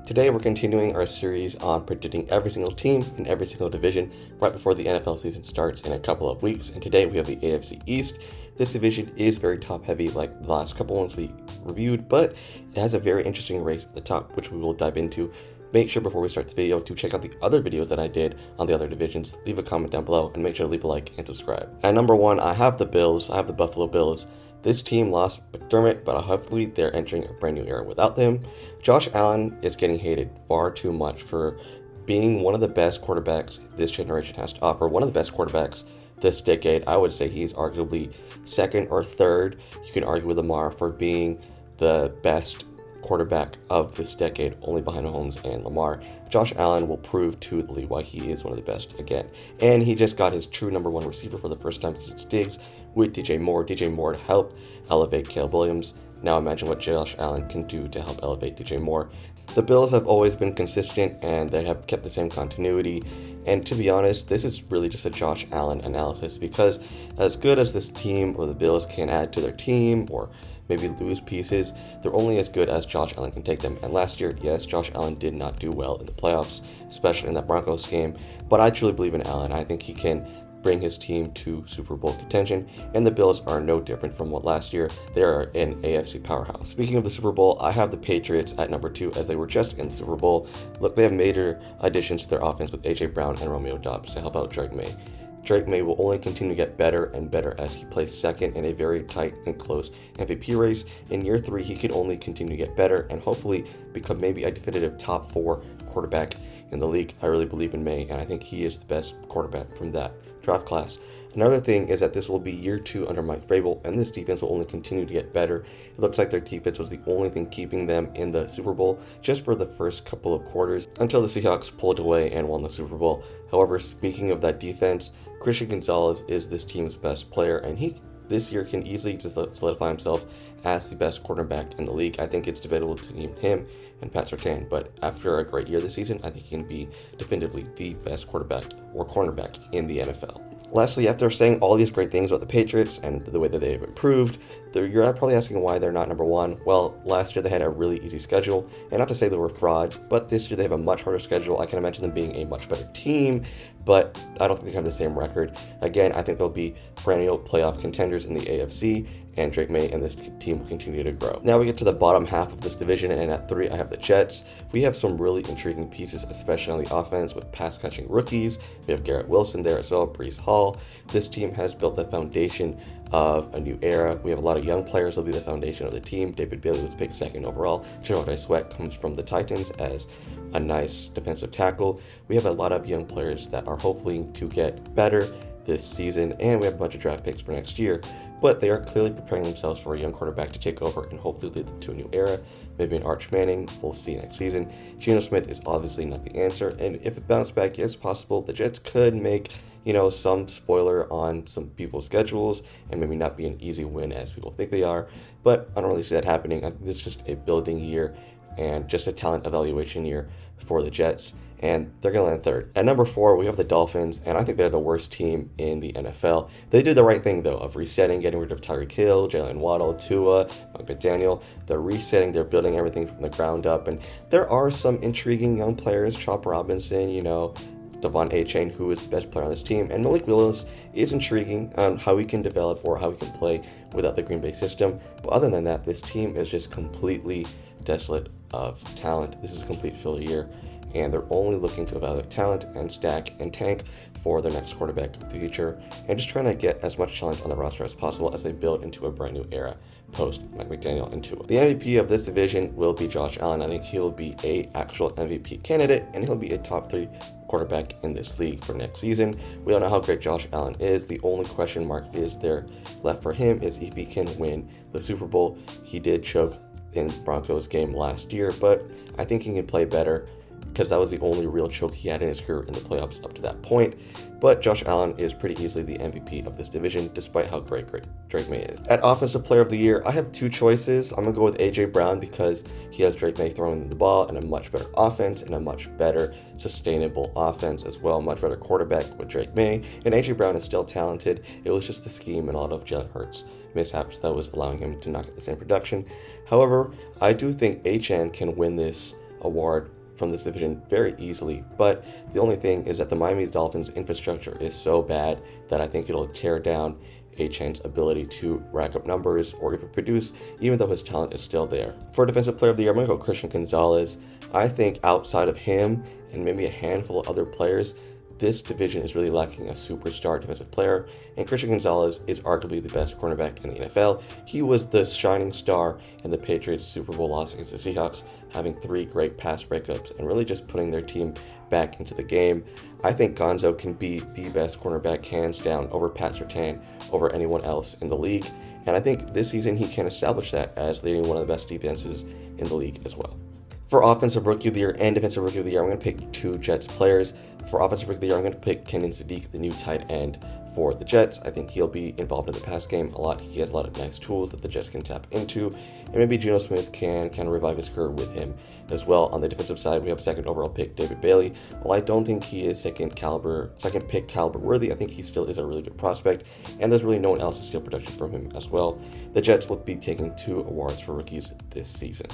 Today we're continuing our series on predicting every single team in every single division right before the NFL season starts in a couple of weeks. And today we have the AFC East. This division is very top heavy like the last couple ones we reviewed, but it has a very interesting race at the top, which we will dive into. Make sure before we start the video to check out the other videos that I did on the other divisions. Leave a comment down below and make sure to leave a like and subscribe. At number one, I have the Bills. I have the Buffalo Bills. This team lost McDermott, but hopefully they're entering a brand new era without them. Josh Allen is getting hated far too much for being one of the best quarterbacks this generation has to offer. One of the best quarterbacks this decade. I would say he's arguably second or third. You can argue with Lamar for being the best quarterback of this decade, only behind Mahomes and Lamar. Josh Allen will prove to the league why he is one of the best again. And he just got his true number one receiver for the first time since Diggs with DJ Moore. DJ Moore helped elevate Caleb Williams. Now imagine what Josh Allen can do to help elevate DJ Moore. The Bills have always been consistent and they have kept the same continuity. And to be honest, this is really just a Josh Allen analysis, because as good as this team or the Bills can add to their team or maybe lose pieces, they're only as good as Josh Allen can take them. And last year, yes, Josh Allen did not do well in the playoffs, especially in that Broncos game, but I truly believe in Allen. I think he can bring his team to Super Bowl contention, and the Bills are no different from what last year. They are an AFC powerhouse. Speaking of the Super Bowl, I have the Patriots at number 2 as they were just in the Super Bowl. Look, they have major additions to their offense with AJ Brown and Romeo Doubs to help out Drake May. Drake May will only continue to get better and better as he plays second in a very tight and close MVP race. In year 3, he could only continue to get better and hopefully become maybe a definitive top 4 quarterback in the league. I really believe in May, and I think he is the best quarterback from that draft class. Another thing is that this will be year 2 under Mike Vrabel, and this defense will only continue to get better. It looks like their defense was the only thing keeping them in the Super Bowl just for the first couple of quarters until the Seahawks pulled away and won the Super Bowl. However, speaking of that defense, Christian Gonzalez is this team's best player, and he this year can easily just solidify himself as the best quarterback in the league. I think it's debatable between him and Pat Surtain, but after a great year this season, I think he can be definitively the best quarterback or cornerback in the NFL. Lastly, after saying all these great things about the Patriots and the way that they've improved, you're probably asking why they're not number 1. Well, last year they had a really easy schedule, and not to say they were frauds, but this year they have a much harder schedule. I can imagine them being a much better team, but I don't think they have the same record. Again, I think they'll be perennial playoff contenders in the AFC, and Drake May and this team will continue to grow. Now we get to the bottom half of this division, and at 3 I have the Jets. We have some really intriguing pieces, especially on the offense with pass-catching rookies. We have Garrett Wilson there as well, Breece Hall. This team has built the foundation of a new era. We have a lot of young players that will be the foundation of the team. David Bailey was picked 2nd overall. Gerald Sweat comes from the Titans as a nice defensive tackle. We have a lot of young players that are hopefully to get better this season, and we have a bunch of draft picks for next year. But they are clearly preparing themselves for a young quarterback to take over and hopefully lead them to a new era. Maybe an Arch Manning, we'll see next season. Geno Smith is obviously not the answer, and if a bounce back is possible, the Jets could make, some spoiler on some people's schedules and maybe not be an easy win as people think they are. But I don't really see that happening. I think it's just a building year and just a talent evaluation year for the Jets, and they're going to land 3rd. At number 4, we have the Dolphins, and I think they're the worst team in the NFL. They did the right thing, though, of resetting, getting rid of Tyreek Hill, Jalen Waddle, Tua, McDaniel. They're resetting, they're building everything from the ground up, and there are some intriguing young players, Chop Robinson, Devon A-Chain, who is the best player on this team, and Malik Willis is intriguing on how he can develop or how he can play without the Green Bay system. But other than that, this team is just completely desolate of talent. This is a complete failure year, and they're only looking to evaluate talent and stack and tank for their next quarterback of the future, and just trying to get as much talent on the roster as possible as they build into a brand new era post Mike McDaniel and Tua. The MVP of this division will be Josh Allen. I think he'll be a actual MVP candidate, and he'll be a top 3 quarterback in this league for next season. We all know how great Josh Allen is. The only question mark is there left for him is if he can win the Super Bowl. He did choke in Broncos game last year, but I think he can play better, because that was the only real choke he had in his career in the playoffs up to that point. But Josh Allen is pretty easily the MVP of this division, despite how great Drake May is. At Offensive Player of the Year, I have 2 choices. I'm going to go with AJ Brown because he has Drake May throwing the ball and a much better offense and a much better sustainable offense as well, much better quarterback with Drake May. And AJ Brown is still talented. It was just the scheme and a lot of Jalen Hurts mishaps that was allowing him to not get the same production. However, I do think HN can win this award from this division very easily, but the only thing is that the Miami Dolphins infrastructure is so bad that I think it'll tear down Achane's ability to rack up numbers or even produce, even though his talent is still there. For Defensive Player of the Year, I'm going to go Christian Gonzalez. I think outside of him and maybe a handful of other players, this division is really lacking a superstar defensive player, and Christian Gonzalez is arguably the best cornerback in the NFL. He was the shining star in the Patriots' Super Bowl loss against the Seahawks, having 3 great pass breakups and really just putting their team back into the game. I think Gonzo can be the best cornerback hands down over Pat Surtain, over anyone else in the league, and I think this season he can establish that as leading one of the best defenses in the league as well. For Offensive Rookie of the Year and Defensive Rookie of the Year, I'm going to pick 2 Jets players. For Offensive Rookie of the Year, I'm going to pick Kenyon Sadiq, the new tight end for the Jets. I think he'll be involved in the pass game a lot. He has a lot of nice tools that the Jets can tap into, and maybe Geno Smith can kind of revive his career with him as well. On the defensive side, we have second overall pick David Bailey. While I don't think he is second pick caliber worthy, I think he still is a really good prospect, and there's really no one else to steal production from him as well. The Jets will be taking 2 awards for rookies this season.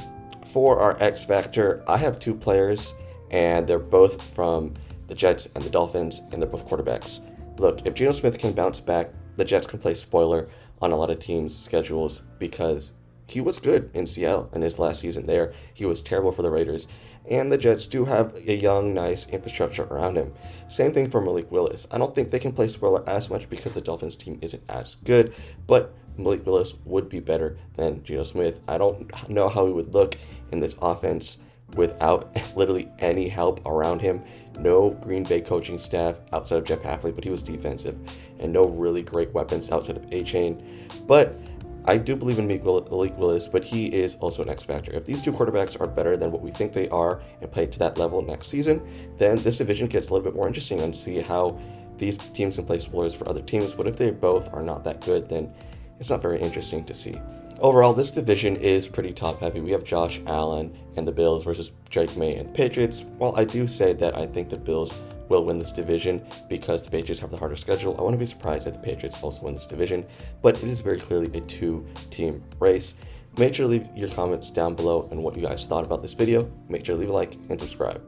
For our X Factor, I have 2 players, and they're both from the Jets and the Dolphins, and they're both quarterbacks. Look, if Geno Smith can bounce back, the Jets can play spoiler on a lot of teams' schedules because he was good in Seattle in his last season there. He was terrible for the Raiders, and the Jets do have a young, nice infrastructure around him. Same thing for Malik Willis. I don't think they can play spoiler as much because the Dolphins team isn't as good, but Malik Willis would be better than Geno Smith. I don't know how he would look in this offense without literally any help around him. No Green Bay coaching staff outside of Jeff Hafley, but he was defensive, and no really great weapons outside of Achane. But I do believe in Malik Willis, but he is also an X factor. If these 2 quarterbacks are better than what we think they are and play to that level next season, then this division gets a little bit more interesting and see how these teams can play spoilers for other teams. But if they both are not that good, then it's not very interesting to see. Overall, this division is pretty top-heavy. We have Josh Allen and the Bills versus Drake May and the Patriots. While I do say that I think the Bills will win this division because the Patriots have the harder schedule, I wouldn't be surprised if the Patriots also win this division, but it is very clearly a 2-team race. Make sure to leave your comments down below on what you guys thought about this video. Make sure to leave a like and subscribe.